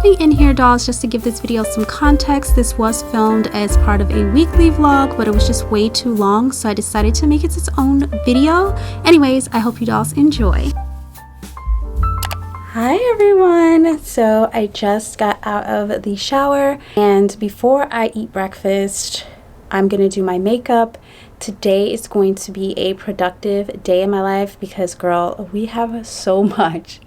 popping in here, dolls, just to give this video some context. This was filmed as part of a weekly vlog, but it was just way too long, so I decided to make it its own video. Anyways, I hope you dolls enjoy. Hi everyone! So I just got out of the shower, and before I eat breakfast, I'm gonna do my makeup. Today is going to be a productive day in my life because, girl, we have so much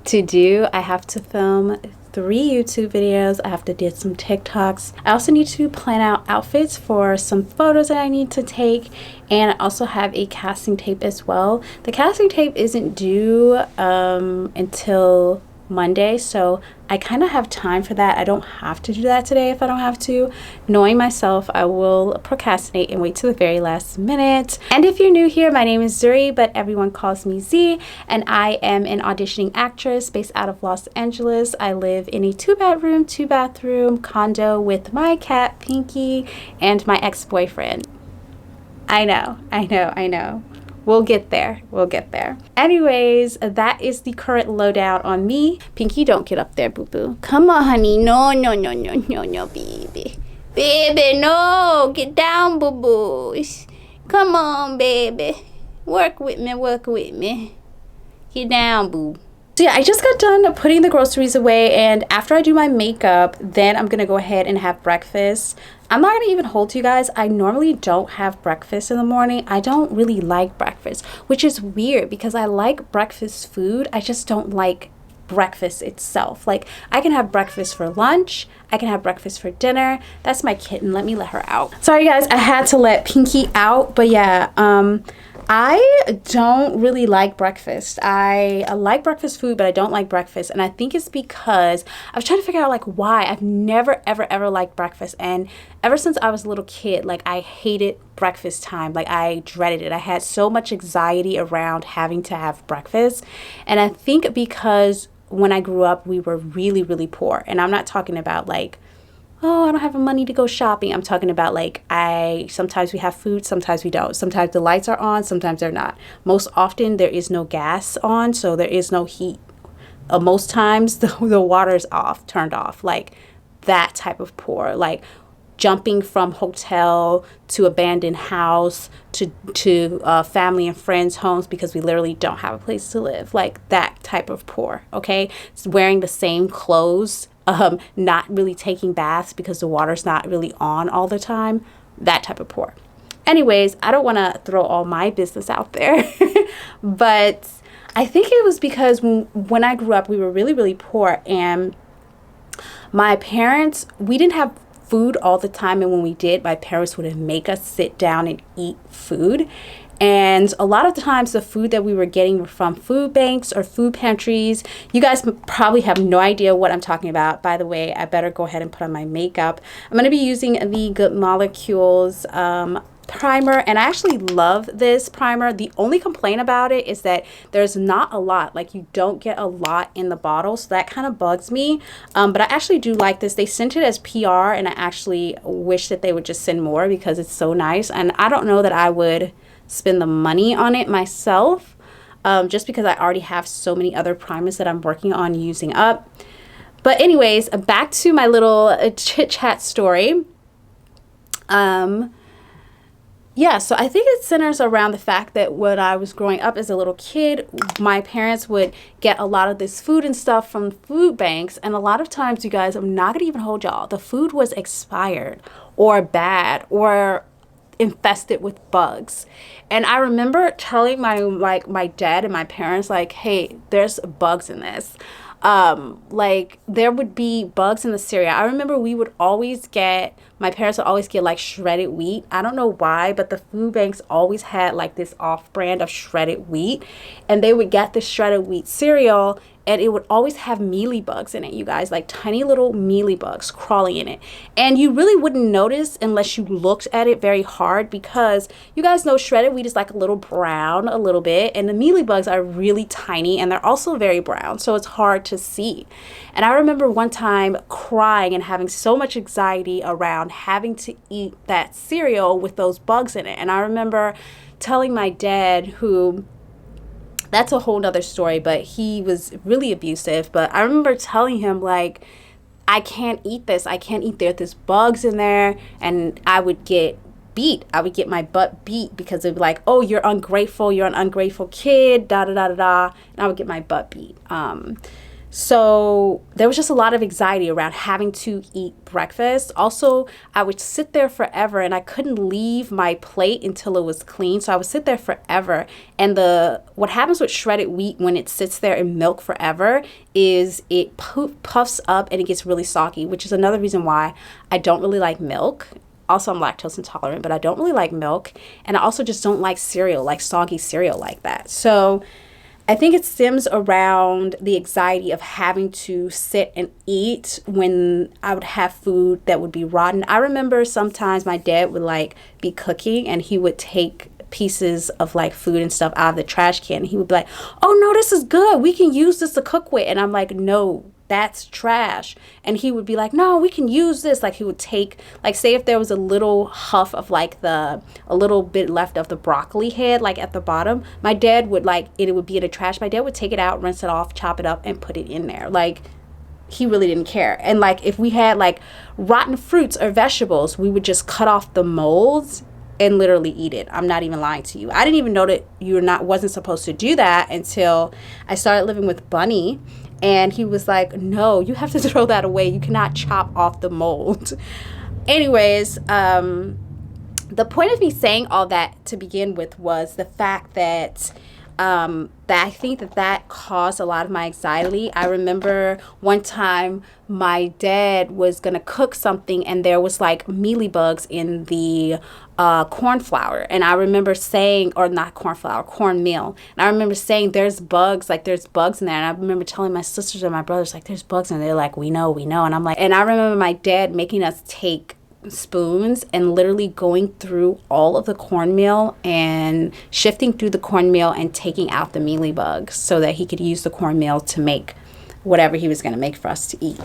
to do. I have to film 3 YouTube videos. I have to do some TikToks. I also need to plan out outfits for some photos that I need to take, and I also have a casting tape as well. The casting tape isn't due until Monday, so I kind of have time for that. I don't have to do that today if I don't have to. Knowing myself, I will procrastinate and wait to the very last minute. And if you're new here, my name is Zuri, but everyone calls me Z, and I am an auditioning actress based out of Los Angeles. I live in a 2-bedroom, 2-bathroom condo with my cat Pinky and my ex-boyfriend. I know. We'll get there. Anyways, that is the current lowdown on me. Pinky, don't get up there, boo-boo. Come on, honey. No, baby. Baby, no. Get down, boo-boo. Come on, baby. Work with me. Get down, boo. So yeah, I just got done putting the groceries away, and after I do my makeup, then I'm gonna go ahead and have breakfast. I'm not gonna even hold you guys. I normally don't have breakfast in the morning. I don't really like breakfast, which is weird because I like breakfast food. I just don't like breakfast itself. Like, I can have breakfast for lunch, I can have breakfast for dinner. That's my kitten. Let me let her out. Sorry guys, I had to let Pinky out, but yeah, I don't really like breakfast. I like breakfast food, but I don't like breakfast. And I think it's because I was trying to figure out like why. I've never, ever liked breakfast. And ever since I was a little kid, like I hated breakfast time. Like I dreaded it. I had so much anxiety around having to have breakfast. And I think because when I grew up, we were really poor. And I'm not talking about like, oh, I don't have money to go shopping. I'm talking about like sometimes we have food, sometimes we don't. Sometimes the lights are on, sometimes they're not. Most often there is no gas on, so there is no heat. Most times the water is turned off. Like that type of poor. Like jumping from hotel to abandoned house to family and friends' homes because we literally don't have a place to live. Like that type of poor, okay? It's wearing the same clothes, not really taking baths because the water's not really on all the time. That type of poor. Anyways, I don't want to throw all my business out there, but I think it was because when I grew up, we were really poor, and my parents, we didn't have food all the time, and when we did, my parents would make us sit down and eat food. And a lot of the times the food that we were getting were from food banks or food pantries. You guys probably have no idea what I'm talking about. By the way, I better go ahead and put on my makeup. I'm going to be using the Good Molecules primer, and I actually love this primer. The only complaint about it is that there's not a lot. Like, you don't get a lot in the bottle, so that kind of bugs me. But I actually do like this. They sent it as PR, and I actually wish that they would just send more because it's so nice. And I don't know that I would spend the money on it myself, just because I already have so many other primers that I'm working on using up. But anyways, back to my little chit chat story. Yeah, so I think it centers around the fact that when I was growing up as a little kid, my parents would get a lot of this food and stuff from food banks. And a lot of times, you guys, I'm not gonna even hold y'all, the food was expired or bad or infested with bugs. And I remember telling my dad and my parents, like, hey, there's bugs in this. Like there would be bugs in the cereal. I remember my parents would always get like shredded wheat. I don't know why, but the food banks always had like this off brand of shredded wheat, and they would get the shredded wheat cereal, and it would always have mealy bugs in it, you guys, like tiny little mealy bugs crawling in it. And you really wouldn't notice unless you looked at it very hard, because you guys know shredded wheat is like a little brown a little bit, and the mealy bugs are really tiny, and they're also very brown, so it's hard to see. And I remember one time crying and having so much anxiety around having to eat that cereal with those bugs in it. And I remember telling my dad, who, that's a whole nother story, but he was really abusive. But I remember telling him, like, I can't eat this. I can't eat there. There's bugs in there. And I would get beat. I would get my butt beat because it'd be like, oh, you're ungrateful. You're an ungrateful kid, da da da da da. And I would get my butt beat. So there was just a lot of anxiety around having to eat breakfast. Also, I would sit there forever and I couldn't leave my plate until it was clean. So I would sit there forever. And what happens with shredded wheat when it sits there in milk forever is it puffs up and it gets really soggy, which is another reason why I don't really like milk. Also, I'm lactose intolerant, but I don't really like milk. And I also just don't like cereal, like soggy cereal like that. So I think it stems around the anxiety of having to sit and eat when I would have food that would be rotten. I remember sometimes my dad would like be cooking and he would take pieces of like food and stuff out of the trash can. He would be like, oh no, this is good. We can use this to cook with. And I'm like, no, that's trash. And he would be like, no, we can use this. Like he would take, like say if there was a little huff of like a little bit left of the broccoli head, like at the bottom, my dad would like, it would be in the trash. My dad would take it out, rinse it off, chop it up and put it in there. Like he really didn't care. And like if we had like rotten fruits or vegetables, we would just cut off the molds and literally eat it. I'm not even lying to you. I didn't even know that wasn't supposed to do that until I started living with Bunny. And he was like, no, you have to throw that away. You cannot chop off the mold. Anyways, the point of me saying all that to begin with was the fact that I think that caused a lot of my anxiety. I remember one time my dad was going to cook something and there was like mealybugs in the corn flour. And I remember saying, or not corn flour, cornmeal. And I remember saying there's bugs in there. And I remember telling my sisters and my brothers, like, there's bugs in there. They're like, we know. And I'm like, and I remember my dad making us take spoons and literally going through all of the cornmeal and shifting through the cornmeal and taking out the mealybugs so that he could use the cornmeal to make whatever he was going to make for us to eat.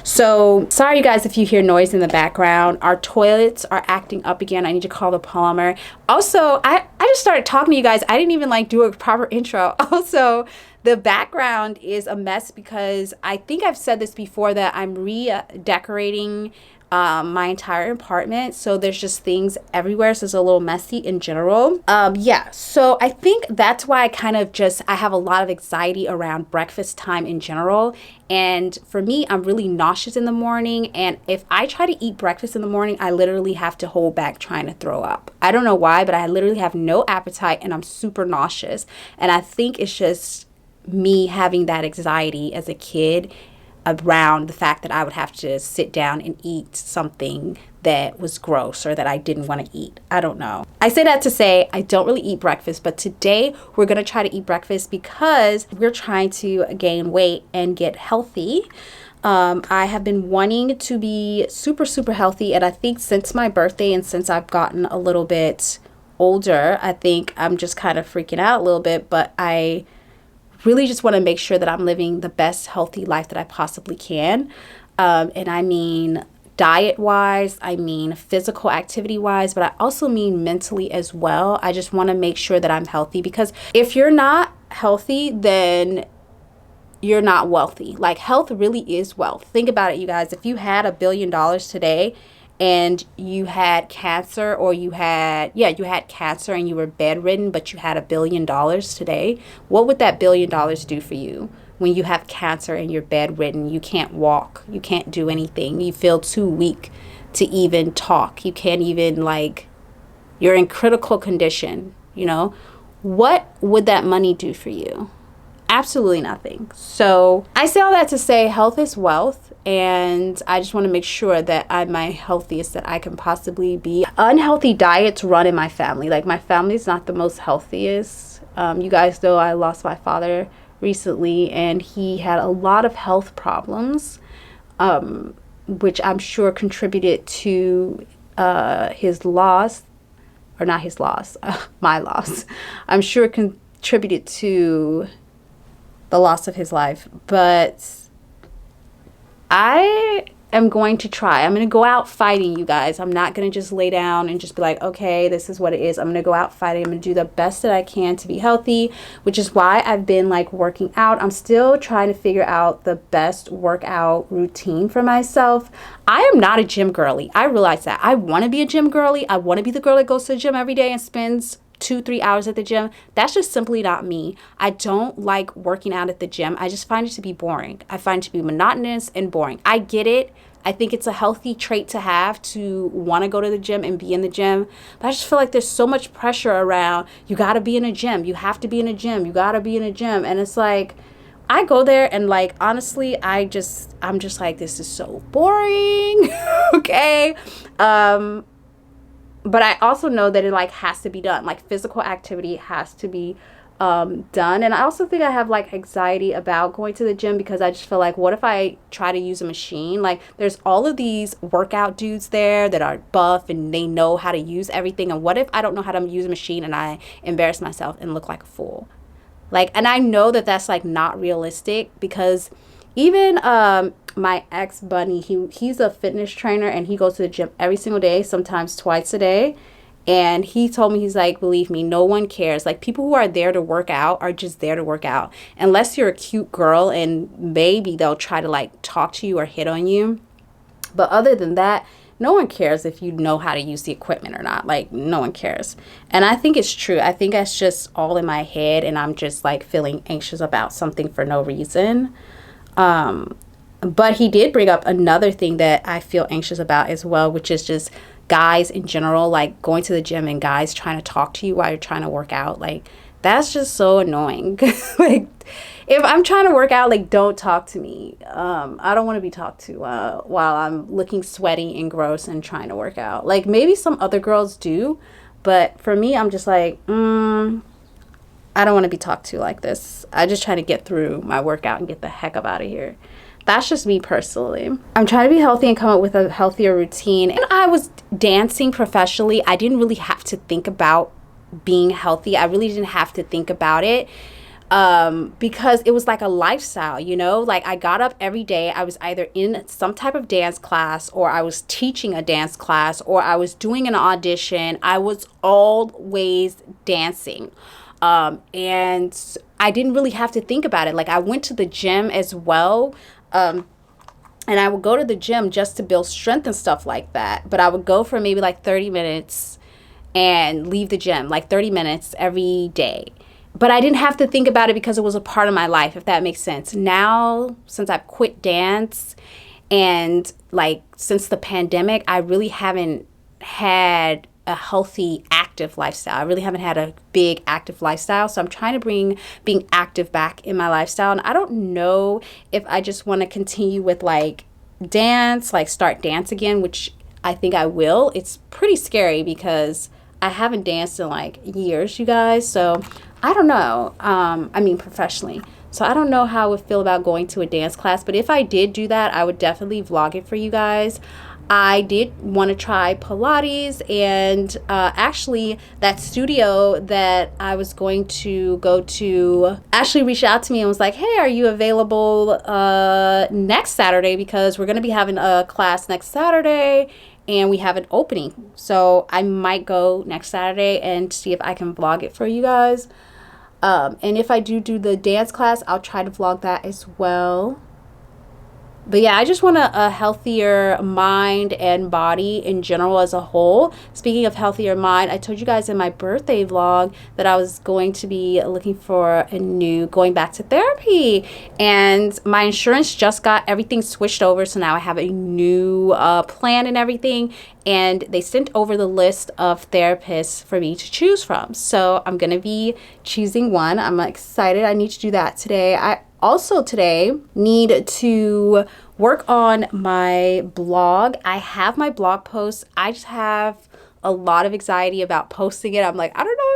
So sorry you guys if you hear noise in the background. Our toilets are acting up again. I need to call the plumber. Also, I just started talking to you guys. I didn't even like do a proper intro. Also, the background is a mess because I think I've said this before that I'm redecorating my entire apartment, so there's just things everywhere, so it's a little messy in general. Yeah, so I think that's why I have a lot of anxiety around breakfast time in general. And for me, I'm really nauseous in the morning, and if I try to eat breakfast in the morning, I literally have to hold back trying to throw up. I don't know why, but I literally have no appetite and I'm super nauseous. And I think it's just me having that anxiety as a kid around the fact that I would have to sit down and eat something that was gross or that I didn't want to eat. I don't know. I say that to say I don't really eat breakfast, but today we're going to try to eat breakfast because we're trying to gain weight and get healthy. I have been wanting to be super, super healthy, and I think since my birthday and since I've gotten a little bit older, I think I'm just kind of freaking out a little bit, but I really just want to make sure that I'm living the best healthy life that I possibly can. And I mean diet wise, I mean physical activity wise, but I also mean mentally as well. I just want to make sure that I'm healthy, because if you're not healthy, then you're not wealthy. Like, health really is wealth. Think about it, you guys. If you had $1 billion today and you had cancer, or you had cancer and you were bedridden, but you had $1 billion today, what would that $1 billion do for you? When you have cancer and you're bedridden, you can't walk, you can't do anything, you feel too weak to even talk, you can't even, like, you're in critical condition, you know, what would that money do for you? Absolutely nothing. So I say all that to say health is wealth, and I just want to make sure that I'm my healthiest that I can possibly be. Unhealthy diets run in my family. Like, my family's not the most healthiest. You guys know I lost my father recently, and he had a lot of health problems, which I'm sure contributed to his loss, or not his loss, my loss. I'm sure it contributed to the loss of his life. But I am going to try. I'm going to go out fighting, you guys. I'm not going to just lay down and just be like, okay, this is what it is. I'm going to go out fighting. I'm going to do the best that I can to be healthy, which is why I've been like working out. I'm still trying to figure out the best workout routine for myself. I am not a gym girly. I realize that. I want to be a gym girly. I want to be the girl that goes to the gym every day and spends 2-3 hours at the gym. That's just simply not me. I don't like working out at the gym. I just find it to be boring. I find it to be monotonous and boring. I get it. I think it's a healthy trait to have, to want to go to the gym and be in the gym. But I just feel like there's so much pressure around, you got to be in a gym. You have to be in a gym. You got to be in a gym. And it's like, I go there and like, honestly, I'm just like, this is so boring. Okay. But I also know that it like has to be done. Like physical activity has to be done. And I also think I have like anxiety about going to the gym, because I just feel like, what if I try to use a machine? Like there's all of these workout dudes there that are buff and they know how to use everything. And what if I don't know how to use a machine and I embarrass myself and look like a fool? Like, and I know that that's like not realistic, because even my ex bunny, he's a fitness trainer and he goes to the gym every single day, sometimes twice a day. And he told me, he's like, believe me, no one cares. Like people who are there to work out are just there to work out. Unless you're a cute girl and maybe they'll try to like talk to you or hit on you. But other than that, no one cares if you know how to use the equipment or not. Like no one cares. And I think it's true. I think that's just all in my head and I'm just like feeling anxious about something for no reason. But he did bring up another thing that I feel anxious about as well, which is just guys in general, like going to the gym and guys trying to talk to you while you're trying to work out. Like that's just so annoying. Like if I'm trying to work out, like don't talk to me. I don't want to be talked to while I'm looking sweaty and gross and trying to work out. Like maybe some other girls do, but for me, I'm just like, I don't want to be talked to like this. I just try to get through my workout and get the heck up out of here. That's just me personally. I'm trying to be healthy and come up with a healthier routine. And I was dancing professionally. I didn't really have to think about being healthy. I really didn't have to think about it because it was like a lifestyle, you know? Like I got up every day. I was either in some type of dance class, or I was teaching a dance class, or I was doing an audition. I was always dancing. And I didn't really have to think about it. Like I went to the gym as well. And I would go to the gym just to build strength and stuff like that. But I would go for maybe like 30 minutes and leave the gym, like 30 minutes every day. But I didn't have to think about it because it was a part of my life, if that makes sense. Now, since I've quit dance and like since the pandemic, I really haven't had a healthy, active lifestyle. I really haven't had a big active lifestyle. So I'm trying to bring being active back in my lifestyle. And I don't know if I just want to continue with like dance, like start dance again, which I think I will. It's pretty scary because I haven't danced in like years, you guys. So I don't know. I mean, professionally. So I don't know how I would feel about going to a dance class. But if I did do that, I would definitely vlog it for you guys. I did want to try Pilates, and actually that studio that I was going to go to actually reached out to me and was like, hey, are you available next Saturday, because we're going to be having a class next Saturday and we have an opening. So I might go next Saturday and see if I can vlog it for you guys. And if I do the dance class, I'll try to vlog that as well. But yeah, I just want a healthier mind and body in general as a whole. Speaking of healthier mind, I told you guys in my birthday vlog that I was going to be looking for going back to therapy. And my insurance just got everything switched over. So now I have a new plan and everything. And they sent over the list of therapists for me to choose from. So I'm going to be choosing one. I'm excited. I need to do that today. I also today need to work on my blog. I have my blog post. I just have a lot of anxiety about posting it. I'm like, I don't know,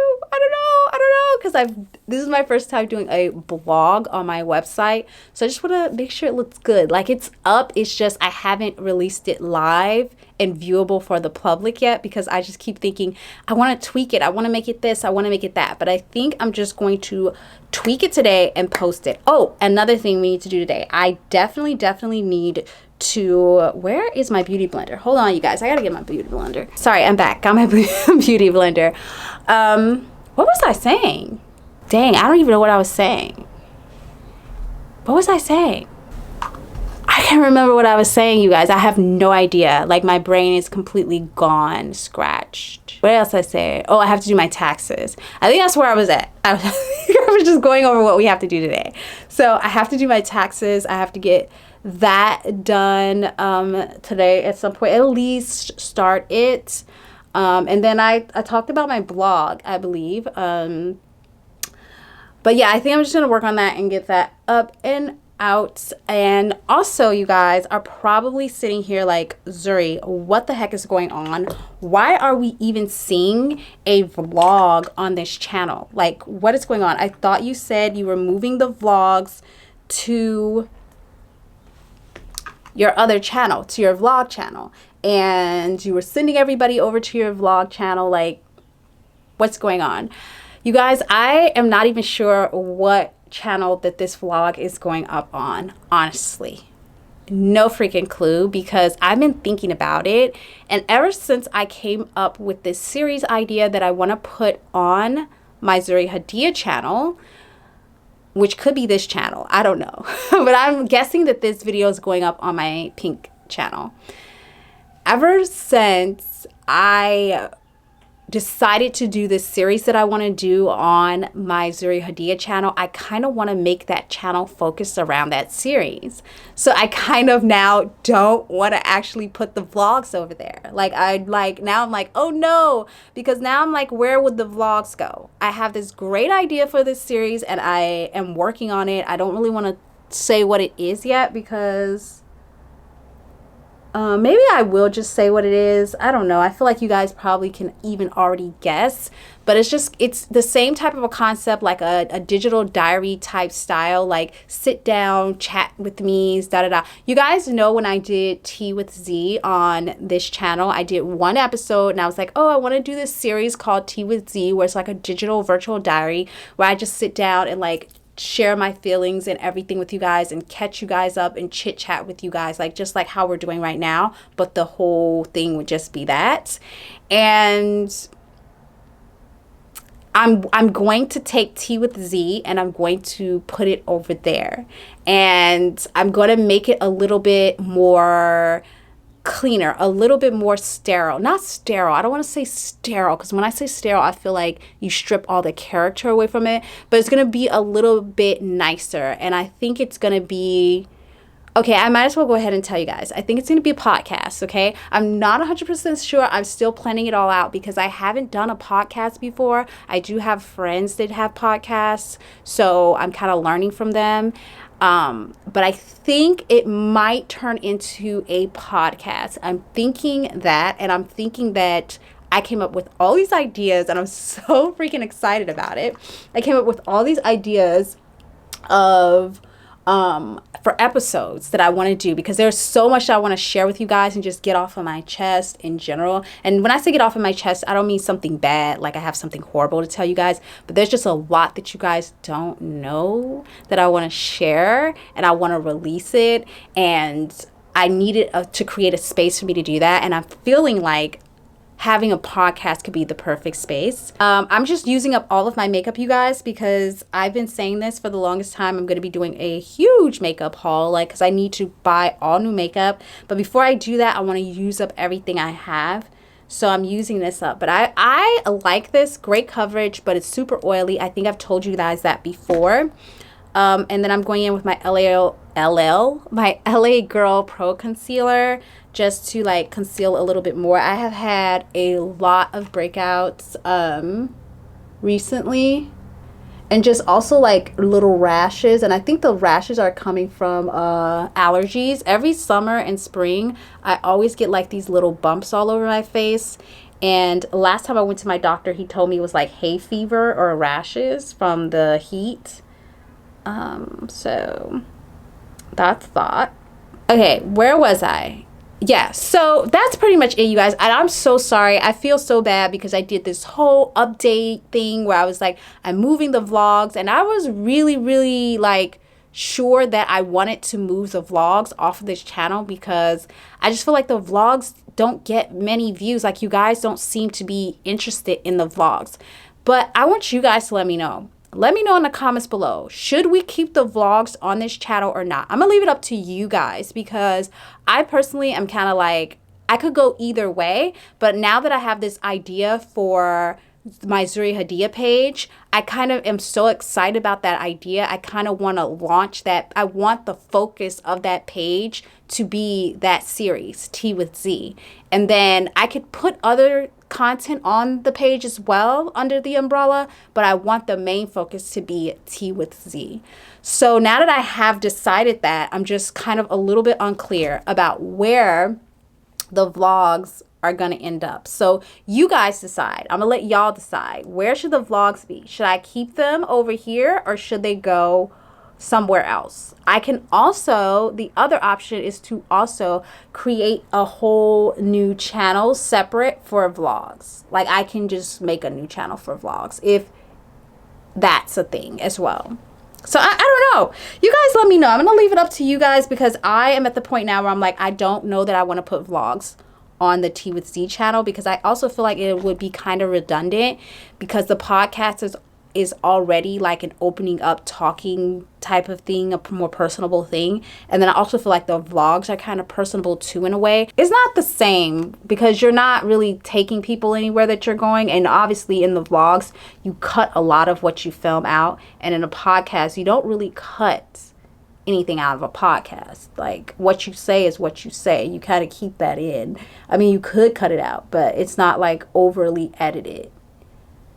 because this is my first time doing a blog on my website, so I just want to make sure it looks good. Like, it's up, it's just I haven't released it live and viewable for the public yet, because I just keep thinking I want to tweak it, I want to make it this, I want to make it that. But I think I'm just going to tweak it today and post it. Oh, another thing we need to do today, I definitely need to, where is my beauty blender? Hold on, you guys, I gotta get my beauty blender. Sorry, I'm back. Got my beauty blender. What was I saying? Dang, I don't even know what I was saying. What was I saying? I can't remember what I was saying, you guys. I have no idea. Like, my brain is completely gone, scratched. What else I say? Oh, I have to do my taxes. I think that's where I was at. I was just going over what we have to do today. So I have to do my taxes. I have to get that done today at some point, at least start it. And then I talked about my blog, I believe. But yeah, I think I'm just going to work on that and get that up and out. And also, you guys are probably sitting here like, Zuri, what the heck is going on? Why are we even seeing a vlog on this channel? Like, what is going on? I thought you said you were moving the vlogs to your other channel, to your vlog channel, and you were sending everybody over to your vlog channel. Like, what's going on? You guys, I am not even sure what channel that this vlog is going up on, honestly. No freaking clue, because I've been thinking about it, and ever since I came up with this series idea that I want to put on my Zuri Hadiya channel, which could be this channel, I don't know. But I'm guessing that this video is going up on my Pink channel. Ever since I decided to do this series that I want to do on my Zuri Hadiya channel, I kind of want to make that channel focused around that series. So I kind of now don't want to actually put the vlogs over there. Now I'm like, oh no, because now I'm like, where would the vlogs go? I have this great idea for this series and I am working on it. I don't really want to say what it is yet, because maybe I will just say what it is. I don't know. I feel like you guys probably can even already guess, but it's the same type of a concept, like a digital diary type style, like sit down, chat with me, da da da. You guys know when I did Tea with Z on this channel, I did one episode and I was like, oh, I want to do this series called Tea with Z, where it's like a digital virtual diary where I just sit down and like share my feelings and everything with you guys and catch you guys up and chit chat with you guys, like just like how we're doing right now, but the whole thing would just be that. And I'm going to take Tea with Z and I'm going to put it over there, and I'm going to make it a little bit more cleaner, a little bit more sterile. Not sterile, I don't want to say sterile, because when I say sterile I feel like you strip all the character away from it, but it's going to be a little bit nicer. And I think it's going to be okay. I might as well go ahead and tell you guys, I think it's going to be a podcast. Okay, I'm not 100% sure. I'm still planning it all out because I haven't done a podcast before. I do have friends that have podcasts, so I'm kind of learning from them. But I think it might turn into a podcast. I'm thinking that, and I'm thinking that I came up with all these ideas and I'm so freaking excited about it. I came up with all these ideas of for episodes that I want to do, because there's so much I want to share with you guys and just get off of my chest in general. And when I say get off of my chest, I don't mean something bad, like I have something horrible to tell you guys, but there's just a lot that you guys don't know that I want to share, and I want to release it, and I needed to create a space for me to do that. And I'm feeling like having a podcast could be the perfect space. I'm just using up all of my makeup, you guys, because I've been saying this for the longest time. I'm going to be doing a huge makeup haul, like, because I need to buy all new makeup. But before I do that, I want to use up everything I have. So I'm using this up. But I like this. Great coverage, but it's super oily. I think I've told you guys that before. And then I'm going in with my LA Girl Pro Concealer, just to like conceal a little bit more. I have had a lot of breakouts recently, and just also like little rashes, and I think the rashes are coming from allergies. Every summer and spring I always get like these little bumps all over my face, And last time I went to my doctor, he told me it was like hay fever or rashes from the heat. So that's that. Okay, where was I? Yeah, so that's pretty much it, you guys. And I'm so sorry. I feel so bad because I did this whole update thing where I was like, I'm moving the vlogs, and I was really like sure that I wanted to move the vlogs off of this channel because I just feel like the vlogs don't get many views. Like, you guys don't seem to be interested in the vlogs. But I want you guys to let me know. Let me know in the comments below. Should we keep the vlogs on this channel or not? I'm going to leave it up to you guys because I personally am kind of like, I could go either way. But now that I have this idea for my Zuri Hadiya page, I kind of am so excited about that idea. I kind of want to launch that. I want the focus of that page to be that series, Tea with Z. And then I could put other content on the page as well under the umbrella, but I want the main focus to be Tea with Z. So now that I have decided that, I'm just kind of a little bit unclear about where the vlogs are going to end up. So you guys decide. I'm gonna let y'all decide. Where should the vlogs be? Should I keep them over here or should they go somewhere else? I can also, the other option is to also create a whole new channel separate for vlogs. Like, I can just make a new channel for vlogs if that's a thing as well. So I don't know. You guys let me know. I'm gonna leave it up to you guys because I am at the point now where I'm like, I don't know that I want to put vlogs on the Tea with Z channel because I also feel like it would be kind of redundant because the podcast is already like an opening up talking type of thing, a more personable thing. And then I also feel like the vlogs are kind of personable too in a way. It's not the same because you're not really taking people anywhere that you're going. And obviously in the vlogs, you cut a lot of what you film out. And in a podcast, you don't really cut anything out of a podcast. Like, what you say is what you say. You kind of keep that in. I mean, you could cut it out, but it's not like overly edited.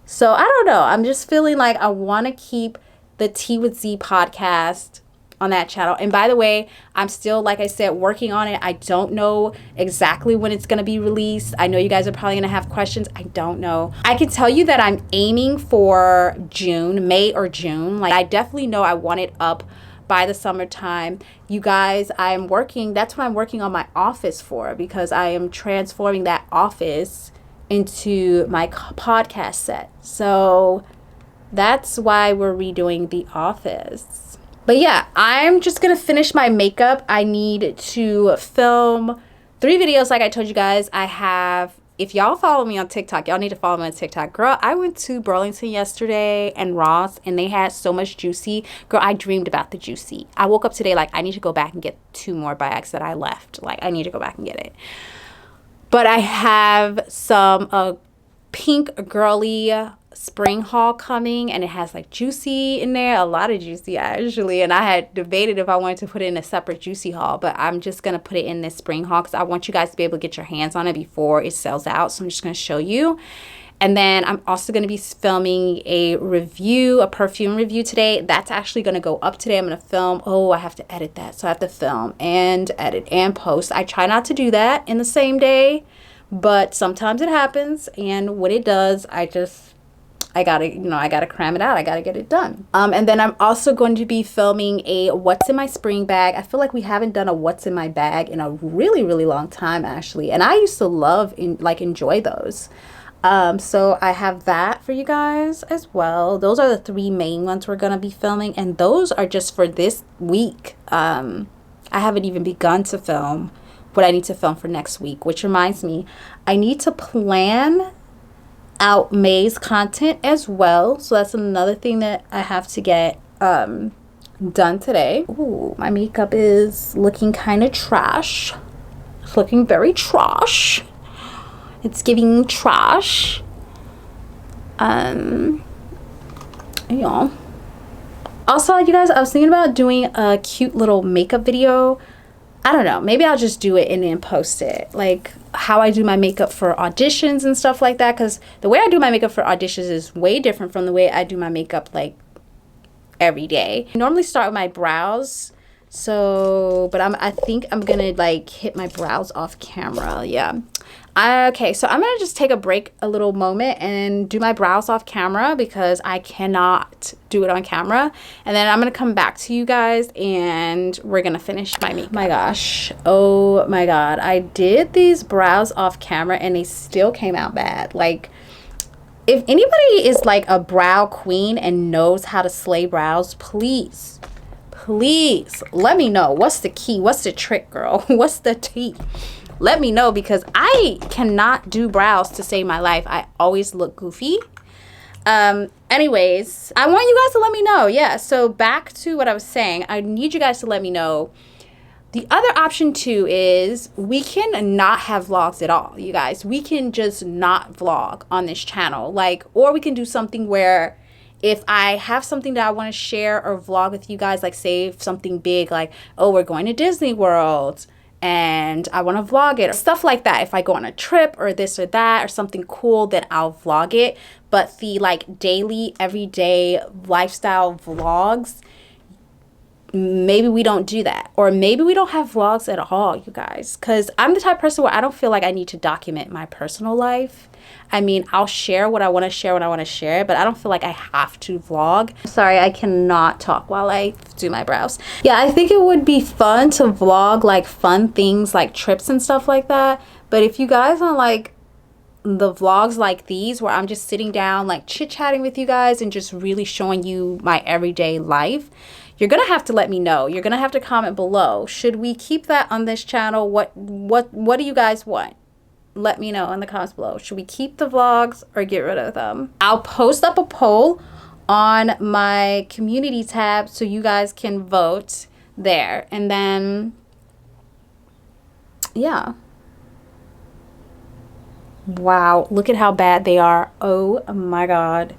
So I don't know. I'm just feeling like I want to keep the Tea with Z podcast on that channel. And by the way, I'm still, like I said, working on it. I don't know exactly when it's going to be released. I know you guys are probably going to have questions. I don't know. I can tell you that I'm aiming for June, May or June. Like, I definitely know I want it up by the summertime. You guys, I'm working, that's what I'm working on my office for, because I am transforming that office into my podcast set. So that's why we're redoing the office. But yeah, I'm just gonna finish my makeup. I need to film 3 videos like I told you guys. I have, if y'all follow me on TikTok, y'all need to follow me on TikTok. Girl, I went to Burlington yesterday and Ross, and they had so much Juicy. Girl, I dreamed about the Juicy. I woke up today like, I need to go back and get 2 more bags that I left. Like, I need to go back and get it. But I have some pink girly spring haul coming, and it has like Juicy in there, a lot of Juicy actually. And I had debated if I wanted to put it in a separate Juicy haul, but I'm just gonna put it in this spring haul because I want you guys to be able to get your hands on it before it sells out. So I'm just gonna show you. And then I'm also going to be filming a review, a perfume review today. That's actually going to go up today. I'm going to film. Oh, I have to edit that. So I have to film and edit and post. I try not to do that in the same day, but sometimes it happens. And when it does, I gotta cram it out. I gotta get it done. And then I'm also going to be filming a what's in my spring bag. I feel like we haven't done a what's in my bag in a really long time actually. And I used to enjoy those. So I have that for you guys as well. Those are the 3 main ones we're gonna be filming, and those are just for this week. I haven't even begun to film what I need to film for next week, which reminds me, I need to plan out May's content as well. So that's another thing that I have to get done today. Ooh, my makeup is looking kind of trash. It's looking very trash. It's giving trash. Yeah. Also, you guys, I was thinking about doing a cute little makeup video. I don't know. Maybe I'll just do it and then post it. Like how I do my makeup for auditions and stuff like that. Because the way I do my makeup for auditions is way different from the way I do my makeup like every day. I normally start with my brows. So, but I think I'm gonna like hit my brows off camera. Yeah. Okay, so I'm gonna just take a break, a little moment, and do my brows off camera because I cannot do it on camera. And then I'm gonna come back to you guys and we're gonna finish my makeup. My gosh, oh my god, I did these brows off camera and they still came out bad. Like, if anybody is like a brow queen and knows how to slay brows, please let me know. What's the key? What's the trick, girl? What's the tea? Let me know, because I cannot do brows to save my life. I always look goofy. Anyways, I want you guys to let me know. Yeah, so back to what I was saying. I need you guys to let me know. The other option too is we can not have vlogs at all, you guys. We can just not vlog on this channel. Like, or we can do something where if I have something that I want to share or vlog with you guys, like say something big, like, oh, we're going to Disney World and I want to vlog it, or stuff like that. If I go on a trip or this or that or something cool, then I'll vlog it. But the like daily, everyday lifestyle vlogs, maybe we don't do that, or maybe we don't have vlogs at all, you guys, because I'm the type of person where I don't feel like I need to document my personal life. I mean, I'll share what I want to share when I want to share, but I don't feel like I have to vlog. Sorry, I cannot talk while I do my brows. Yeah, I think it would be fun to vlog like fun things like trips and stuff like that. But if you guys want like the vlogs like these where I'm just sitting down like chit-chatting with you guys and just really showing you my everyday life, you're gonna have to let me know. You're gonna have to comment below. Should we keep that on this channel? What do you guys want? Let me know in the comments below. Should we keep the vlogs or get rid of them? I'll post up a poll on my community tab so you guys can vote there. And then, yeah. Wow, look at how bad they are. Oh my god.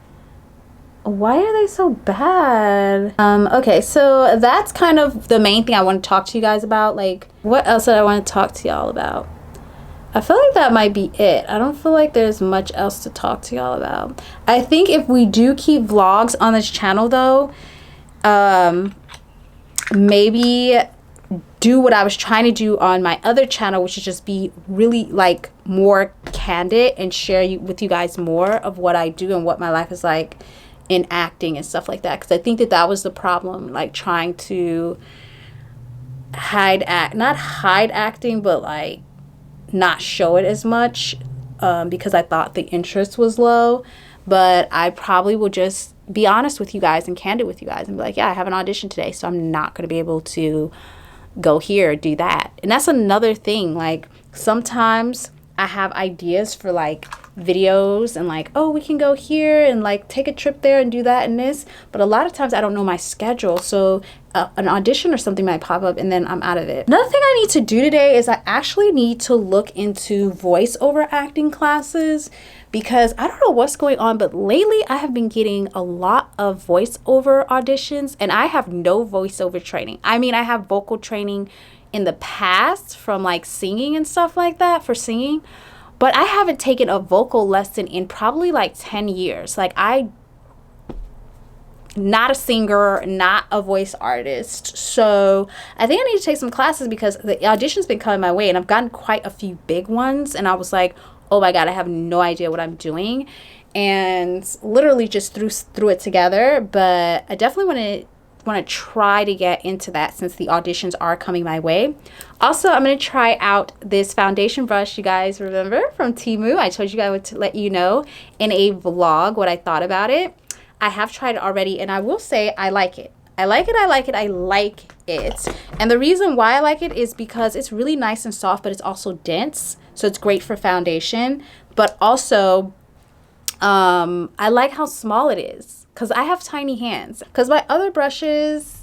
Why are they so bad? Okay, so that's kind of the main thing I want to talk to you guys about. Like, what else did I want to talk to y'all about? I feel like that might be it. I don't feel like there's much else to talk to y'all about. I think if we do keep vlogs on this channel though, maybe do what I was trying to do on my other channel, which is just be really like more candid and share with you guys more of what I do and what my life is like in acting and stuff like that. Because I think that was the problem, like trying to not hide acting, but like not show it as much, because I thought the interest was low. But I probably will just be honest with you guys and candid with you guys and be like, yeah, I have an audition today, so I'm not going to be able to go here or do that. And that's another thing. Like, sometimes I have ideas for like videos and like, oh, we can go here and like take a trip there and do that and this, but a lot of times I don't know my schedule, so an audition or something might pop up and then I'm out of it. Another thing I need to do today is I actually need to look into voiceover acting classes, because I don't know what's going on, but lately I have been getting a lot of voiceover auditions and I have no voiceover training. I mean, I have vocal training in the past from like singing and stuff like that, for singing, but I haven't taken a vocal lesson in probably like 10 years. Like, not a singer, not a voice artist. So I think I need to take some classes because the audition's been coming my way and I've gotten quite a few big ones. And I was like, oh my God, I have no idea what I'm doing. And literally just threw it together. But I definitely want to try to get into that since the auditions are coming my way. Also, I'm going to try out this foundation brush, you guys remember, from TEMU. I told you I would let you know in a vlog what I thought about it. I have tried it already and I will say I like it. I like it. And the reason why I like it is because it's really nice and soft, but it's also dense. So it's great for foundation. But also, I like how small it is because I have tiny hands. Because my other brushes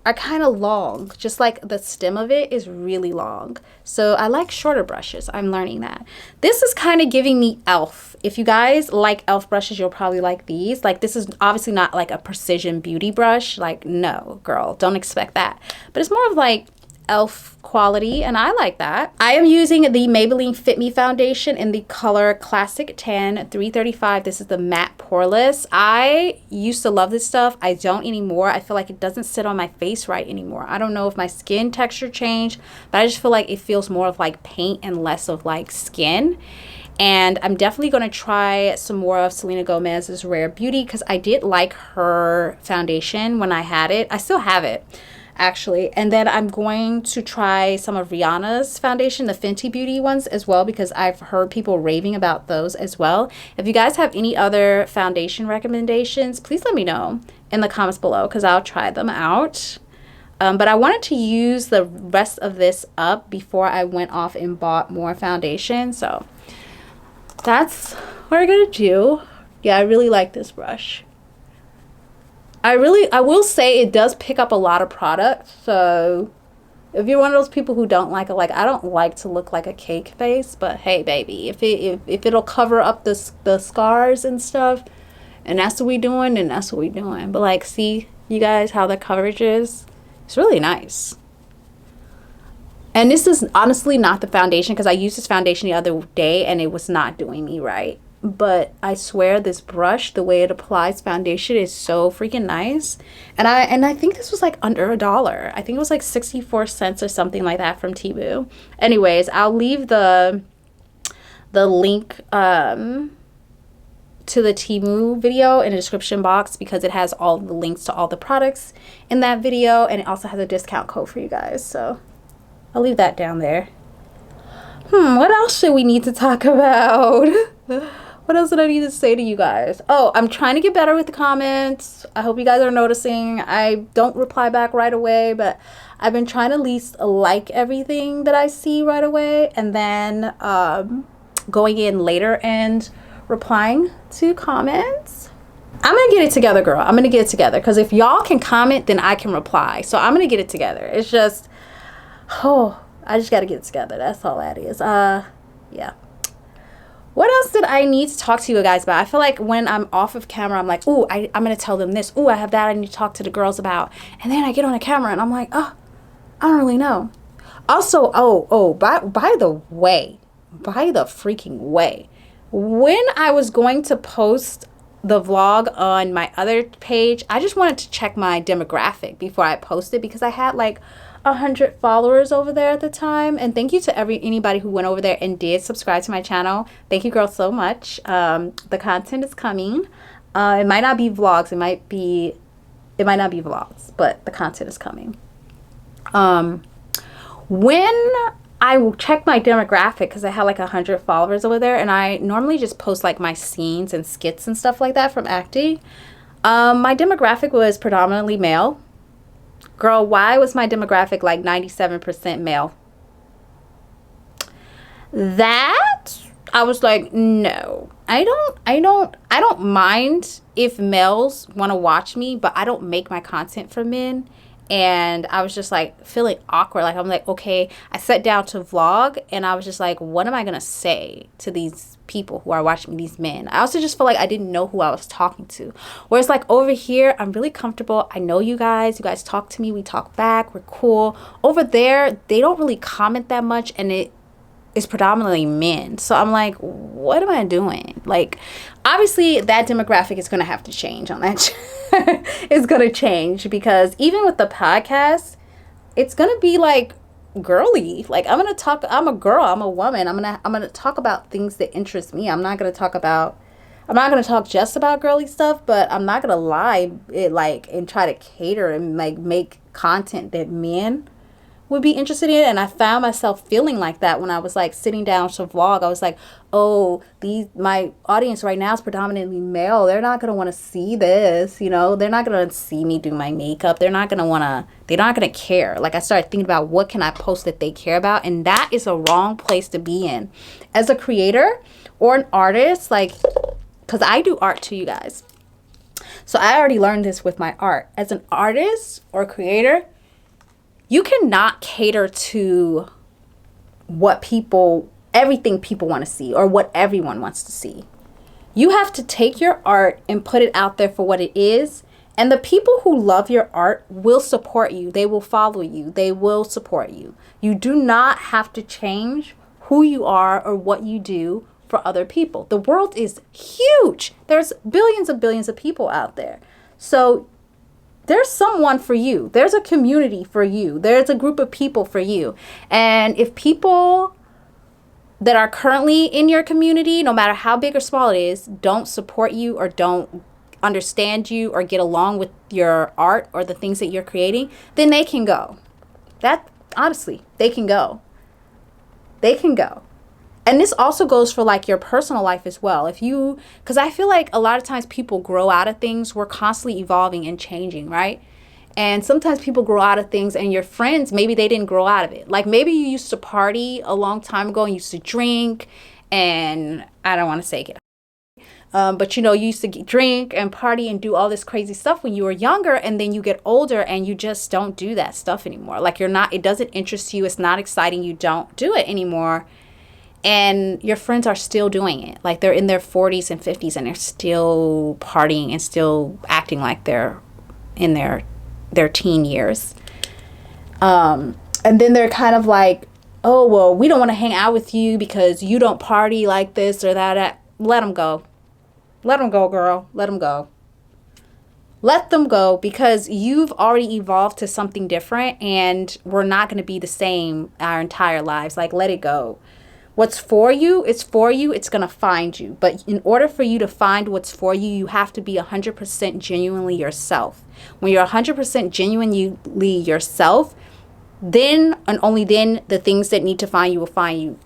are kind of long, just like the stem of it is really long. So I like shorter brushes. I'm learning that. This is kind of giving me e.l.f. If you guys like e.l.f. brushes, you'll probably like these. Like, this is obviously not like a precision beauty brush. Like, no, girl, don't expect that. But it's more of like elf quality, and I like that. I am using the Maybelline Fit Me foundation in the color Classic Tan 335. This is the matte poreless. I used to love this stuff. I don't anymore. I feel like it doesn't sit on my face right anymore. I don't know if my skin texture changed, but I just feel like it feels more of like paint and less of like skin. And I'm definitely going to try some more of Selena Gomez's Rare Beauty, because I did like her foundation when I had it. I still have it, actually. And then I'm going to try some of Rihanna's foundation, the Fenty Beauty ones as well, because I've heard people raving about those as well. If you guys have any other foundation recommendations, please let me know in the comments below, because I'll try them out. But I wanted to use the rest of this up before I went off and bought more foundation. So that's what we're gonna do. Yeah, I really like this brush. I will say it does pick up a lot of product. So if you're one of those people who don't like it, like I don't like to look like a cake face, but hey baby, if it'll cover up the scars and stuff, and that's what we doing, then that's what we doing. But like, see you guys how the coverage is? It's really nice. And this is honestly not the foundation, because I used this foundation the other day and it was not doing me right. But I swear this brush, the way it applies foundation, is so freaking nice. And I think this was like under $1. I think it was like 64 cents or something like that from TEMU. Anyways, I'll leave the link to the TEMU video in the description box, because it has all the links to all the products in that video, and it also has a discount code for you guys. So I'll leave that down there. What else should we need to talk about? What else did I need to say to you guys? Oh, I'm trying to get better with the comments. I hope you guys are noticing. I don't reply back right away, but I've been trying to at least like everything that I see right away, and then going in later and replying to comments. I'm gonna get it together, girl. I'm gonna get it together, because if y'all can comment, then I can reply. So I'm gonna get it together. It's just, oh, I just gotta get it together. That's all that is. Yeah. What else did I need to talk to you guys about? I feel like when I'm off of camera, I'm like, ooh, I'm gonna tell them this. Ooh, I have that I need to talk to the girls about. And then I get on the camera and I'm like, oh, I don't really know. Also, by the freaking way, when I was going to post the vlog on my other page, I just wanted to check my demographic before I posted, because I had like 100 followers over there at the time. And thank you to anybody who went over there and did subscribe to my channel. Thank you, girls, so much. The content is coming. It might not be vlogs, it might not be vlogs, but the content is coming. When I checked my demographic, because I had like 100 followers over there, and I normally just post like my scenes and skits and stuff like that from acting, my demographic was predominantly male. Girl, why was my demographic like 97% male? That I was like, no, I don't mind if males want to watch me, but I don't make my content for men. And I was just like feeling awkward. Like, I'm like, okay, I sat down to vlog and I was just like, what am I going to say to these people who are watching me, these men? I also just felt like I didn't know who I was talking to. Whereas like over here, I'm really comfortable. I know you guys talk to me. We talk back. We're cool. Over there, they don't really comment that much, and it is predominantly men. So I'm like, what am I doing? Like, obviously that demographic is going to have to change on that. It's going to change, because even with the podcast, it's going to be like girly. Like, I'm a girl, I'm a woman. I'm going to talk about things that interest me. I'm not going to talk just about girly stuff, but I'm not going to lie and try to cater and like make content that men would be interested in. And I found myself feeling like that when I was like sitting down to vlog. I was like, oh, my audience right now is predominantly male. They're not gonna want to see this, you know. They're not gonna see me do my makeup. They're not gonna care. Like, I started thinking about what can I post that they care about, and that is a wrong place to be in as a creator or an artist. Like, because I do art too, you guys. So I already learned this with my art. As an artist or creator, you cannot cater to everything people want to see or what everyone wants to see. You have to take your art and put it out there for what it is, And the people who love your art will support you. They will follow you. They will support you. You do not have to change who you are or what you do for other people. The world is huge. There's billions of people out there. So there's someone for you. There's a community for you. There's a group of people for you. And if people that are currently in your community, no matter how big or small it is, don't support you or don't understand you or get along with your art or the things that you're creating, then they can go. That, honestly, they can go. They can go. And this also goes for like your personal life as well. If you, because I feel like a lot of times people grow out of things. We're constantly evolving and changing, right? And sometimes people grow out of things, and your friends, maybe they didn't grow out of it. Like maybe you used to party a long time ago and used to drink, and I don't want to say get, but you know, you used to drink and party and do all this crazy stuff when you were younger, and then you get older and you just don't do that stuff anymore. Like you're not, it doesn't interest you. It's not exciting. You don't do it anymore. And your friends are still doing it. Like they're in their 40s and 50s and they're still partying and still acting like they're in their teen years. And then they're kind of like, oh, well, we don't want to hang out with you because you don't party like this or that. Let them go. Let them go, girl. Let them go. Let them go, because you've already evolved to something different, and we're not going to be the same our entire lives. Like, let it go. What's for you, it's for you. It's going to find you. But in order for you to find what's for you, you have to be 100% genuinely yourself. When you're 100% genuinely yourself, then and only then the things that need to find you will find you.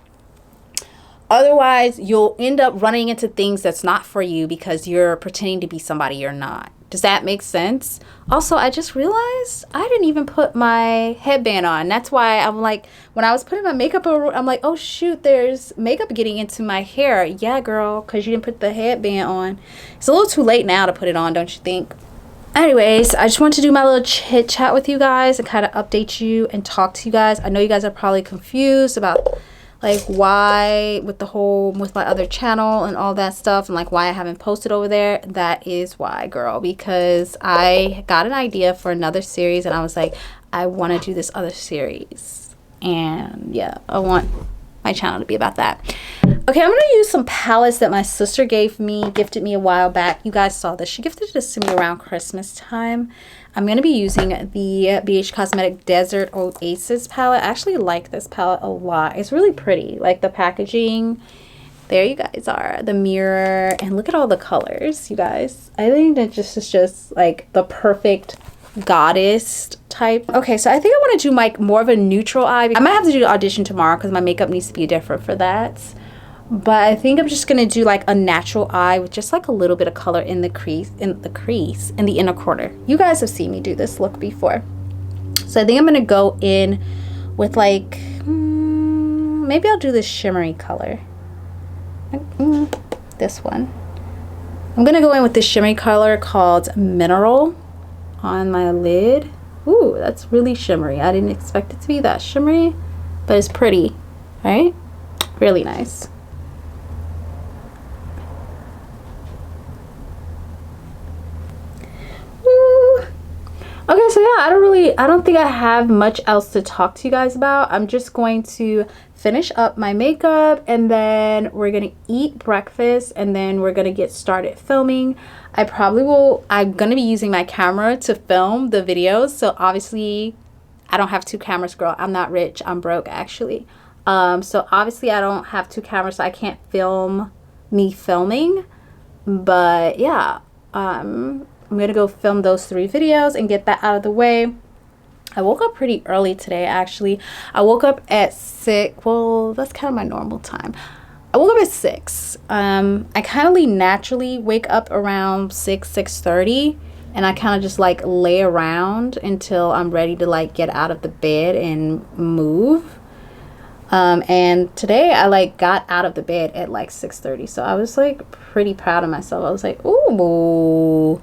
Otherwise, you'll end up running into things that's not for you because you're pretending to be somebody you're not. Does that make sense? Also, I just realized I didn't even put my headband on. That's why I'm like, when I was putting my makeup on, I'm like, oh shoot, there's makeup getting into my hair. Yeah, girl, because you didn't put the headband on. It's a little too late now to put it on, don't you think? Anyways, I just want to do my little chit chat with you guys and kind of update you and talk to you guys. I know you guys are probably confused about like why with my other channel and all that stuff, and like why I haven't posted over there. That is why, girl, because I got an idea for another series and I was like, I want to do this other series, and yeah, I want my channel to be about that. Okay, I'm gonna use some palettes that my sister gifted me a while back. You guys saw this. She gifted this to me around Christmas time. I'm going to be using the BH Cosmetic Desert Oasis palette. I actually like this palette a lot. It's really pretty. Like the packaging. There you guys are. The mirror. And look at all the colors, you guys. I think that just is just like the perfect goddess type. Okay, so I think I want to do like more of a neutral eye. I might have to do the audition tomorrow because my makeup needs to be different for that. But I think I'm just going to do like a natural eye with just like a little bit of color in the crease, in the inner corner. You guys have seen me do this look before. So I think I'm going to go in with like, maybe I'll do this shimmery color. This one. I'm going to go in with this shimmery color called Mineral on my lid. Ooh, that's really shimmery. I didn't expect it to be that shimmery, but it's pretty, right? Really nice. Okay, so yeah, I don't think I have much else to talk to you guys about. I'm just going to finish up my makeup, and then we're gonna eat breakfast, and then we're gonna get started filming. I'm gonna be using my camera to film the videos. So obviously I don't have two cameras, girl. I'm not rich, I'm broke actually. So obviously I don't have two cameras, so I can't film me filming, but yeah, I'm gonna go film those 3 videos and get that out of the way. I woke up pretty early today, actually. I woke up at 6. Well, that's kind of my normal time. I woke up at 6. I kind of naturally wake up around 6:30, and I kind of just like lay around until I'm ready to like get out of the bed and move. And today I like got out of the bed at like 6:30, so I was like pretty proud of myself. I was like, ooh.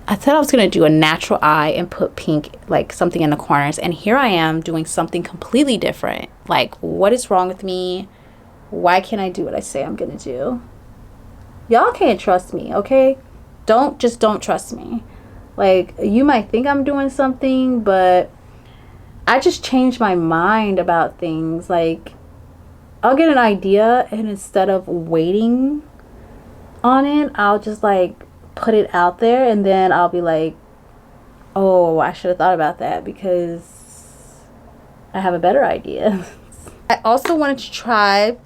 I thought I was gonna do a natural eye and put pink, like something in the corners, and here I am doing something completely different. Like, what is wrong with me? Why can't I do what I say I'm gonna do? Y'all can't trust me, okay? Don't trust me. Like, you might think I'm doing something, but I just change my mind about things. Like, I'll get an idea, and instead of waiting on it, I'll just like put it out there, and then I'll be like, oh, I should have thought about that because I have a better idea. I also wanted to try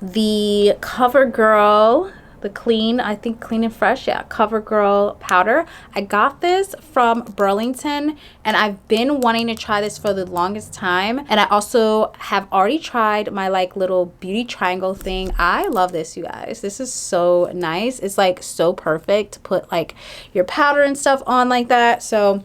the CoverGirl, the clean, I think Clean and Fresh, yeah, CoverGirl powder. I got this from Burlington, and I've been wanting to try this for the longest time. And I also have already tried my like little beauty triangle thing. I love this, you guys. This is so nice. It's like so perfect to put like your powder and stuff on like that. So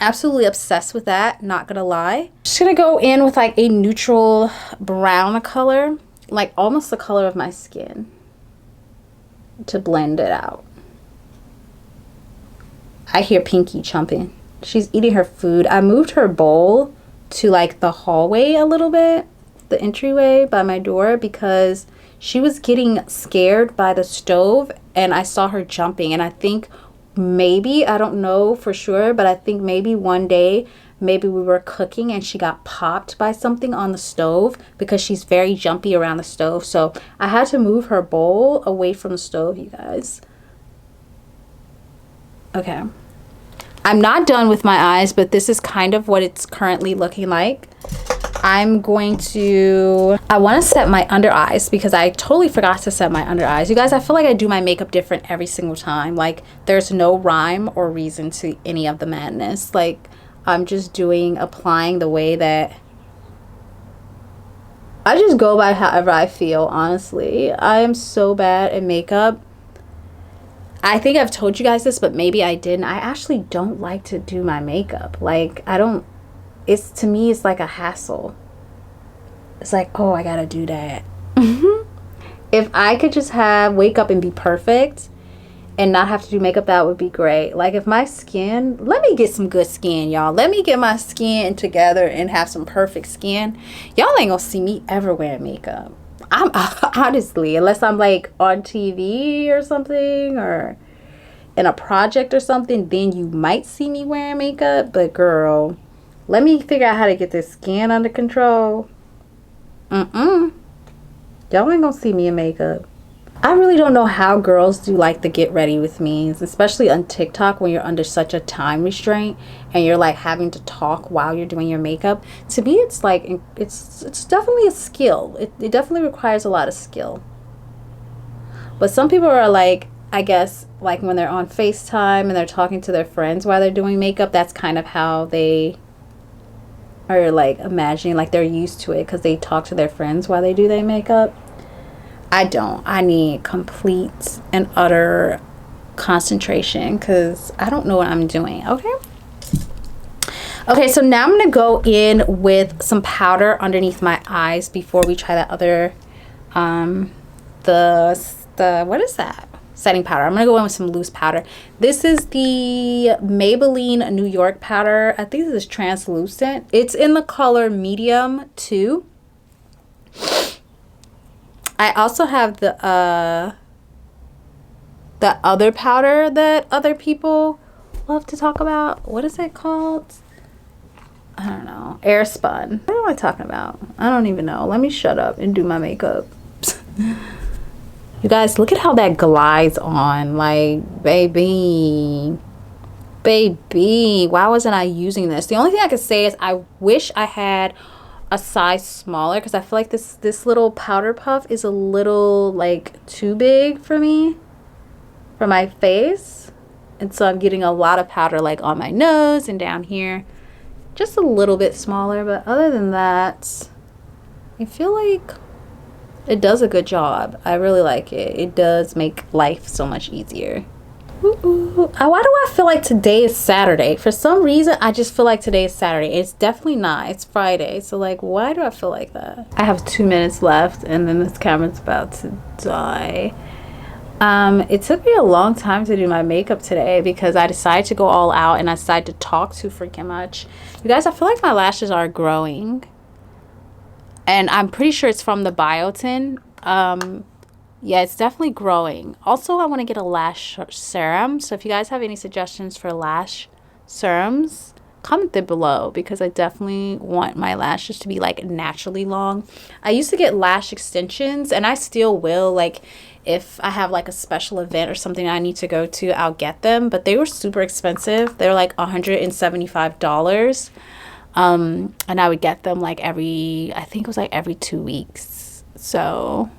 absolutely obsessed with that, not gonna lie. Just gonna go in with like a neutral brown color, like almost the color of my skin, to blend it out. I hear Pinky chomping. She's eating her food. I moved her bowl to like the hallway a little bit, the entryway by my door, because she was getting scared by the stove and I saw her jumping. And I think maybe, I don't know for sure, but I think maybe one day, maybe we were cooking and she got popped by something on the stove, because she's very jumpy around the stove. So I had to move her bowl away from the stove, you guys. Okay. I'm not done with my eyes, but this is kind of what it's currently looking like. I want to set my under eyes because I totally forgot to set my under eyes. You guys, I feel like I do my makeup different every single time. Like, there's no rhyme or reason to any of the madness. Like, I'm just applying the way that I just go by however I feel, honestly. I am so bad at makeup. I think I've told you guys this, but maybe I didn't. I actually don't like to do my makeup. Like, to me, it's like a hassle. It's like, oh, I gotta do that. If I could just wake up and be perfect and not have to do makeup, that would be great. Like, if my skin, let me get some good skin, y'all. Let me get my skin together and have some perfect skin. Y'all ain't gonna see me ever wearing makeup. I'm honestly, unless I'm like on TV or something, or in a project or something, then you might see me wearing makeup. But girl, let me figure out how to get this skin under control. Y'all ain't gonna see me in makeup. I really don't know how girls do like the get ready with me's, especially on TikTok when you're under such a time restraint and you're like having to talk while you're doing your makeup. To me, it's like, it's definitely a skill. It definitely requires a lot of skill. But some people are like, I guess, like when they're on FaceTime and they're talking to their friends while they're doing makeup, that's kind of how they are like imagining, like they're used to it because they talk to their friends while they do their makeup. I don't. I need complete and utter concentration because I don't know what I'm doing. Okay, so now I'm going to go in with some powder underneath my eyes before we try that other, what is that? Setting powder. I'm going to go in with some loose powder. This is the Maybelline New York powder. I think this is translucent. It's in the color medium 2. I also have the other powder that other people love to talk about. What is it called? I don't know. Airspun. What am I talking about? I don't even know. Let me shut up and do my makeup. You guys, look at how that glides on. Like, baby, why wasn't I using this? The only thing I could say is I wish I had a size smaller, because I feel like this little powder puff is a little like too big for me, for my face. And so I'm getting a lot of powder like on my nose and down here, just a little bit smaller. But other than that, I feel like it does a good job. I really like it. It does make life so much easier. Why do I feel like today is Saturday? For some reason, I just feel like today is Saturday. It's definitely not. It's Friday. So, like, why do I feel like that? I have 2 minutes left, and then this camera's about to die. It took me a long time to do my makeup today because I decided to go all out, and I decided to talk too freaking much. You guys, I feel like my lashes are growing. And I'm pretty sure it's from the biotin. Yeah, it's definitely growing. Also, I want to get a lash serum. So if you guys have any suggestions for lash serums, comment them below because I definitely want my lashes to be like naturally long. I used to get lash extensions and I still will, like if I have like a special event or something I need to go to, I'll get them, but they were super expensive. They were like $175. And I would get them like I think it was like every 2 weeks. So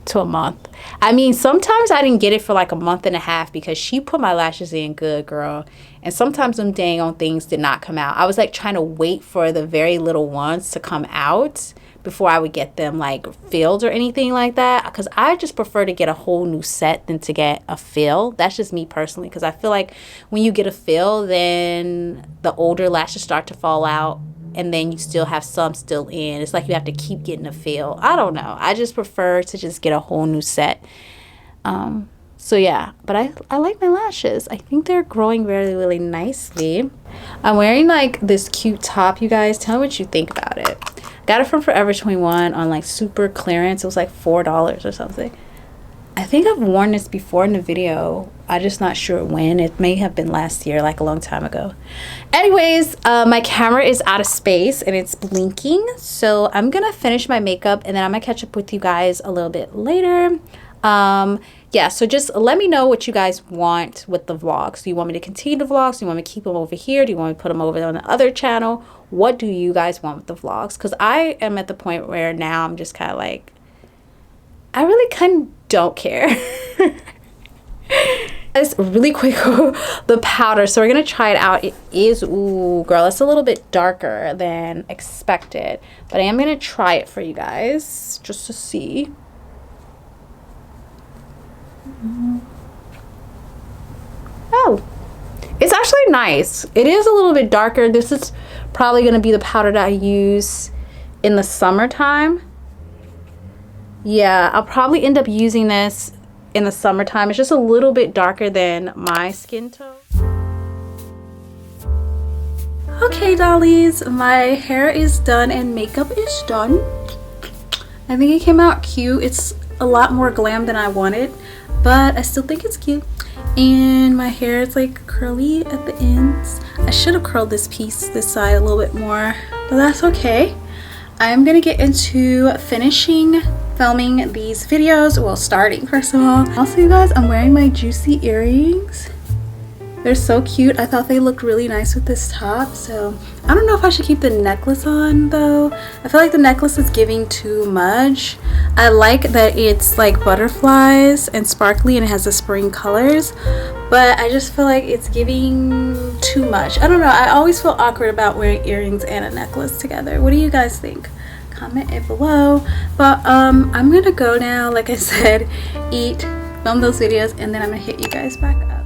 to a month. I mean, sometimes I didn't get it for like a month and a half because she put my lashes in good, girl. And sometimes them dang on things did not come out. I was like trying to wait for the very little ones to come out before I would get them like filled or anything like that, because I just prefer to get a whole new set than to get a fill. That's just me personally, because I feel like when you get a fill, then the older lashes start to fall out and then you still have some still in. It's like you have to keep getting a fill. I don't know. I just prefer to just get a whole new set. So yeah, but I like my lashes. I think they're growing really, really nicely. I'm wearing like this cute top, you guys. Tell me what you think about it. Got it from Forever 21 on like super clearance. It was like $4 or something. I think I've worn this before in the video. I'm just not sure when. It may have been last year, like a long time ago. Anyways, my camera is out of space and it's blinking. So I'm going to finish my makeup and then I'm going to catch up with you guys a little bit later. Yeah, so just let me know what you guys want with the vlogs. Do you want me to continue the vlogs? Do you want me to keep them over here? Do you want me to put them over on the other channel? What do you guys want with the vlogs? Because I am at the point where now I'm just kind of like, I really kind of don't care. It's really quick, the powder. So we're going to try it out. It is, ooh, girl, it's a little bit darker than expected. But I am going to try it for you guys just to see. Oh, it's actually nice. It is a little bit darker. This is probably going to be the powder that I use in the summertime. Yeah, I'll probably end up using this in the summertime. It's just a little bit darker than my skin tone. Okay, dollies, my hair is done and makeup is done. I think it came out cute. It's a lot more glam than I wanted, but I still think it's cute. And my hair is like curly at the ends. I should have curled this piece, this side, a little bit more, but that's okay. I'm gonna get into finishing filming these videos. Well, starting first of all. Also, you guys, I'm wearing my juicy earrings. They're so cute. I thought they looked really nice with this top. So I don't know if I should keep the necklace on though. I feel like the necklace is giving too much. I like that it's like butterflies and sparkly and it has the spring colors, but I just feel like it's giving too much. I don't know. I always feel awkward about wearing earrings and a necklace together. What do you guys think? Comment it below. But I'm gonna go now, like I said, eat, film those videos, and then I'm gonna hit you guys back up.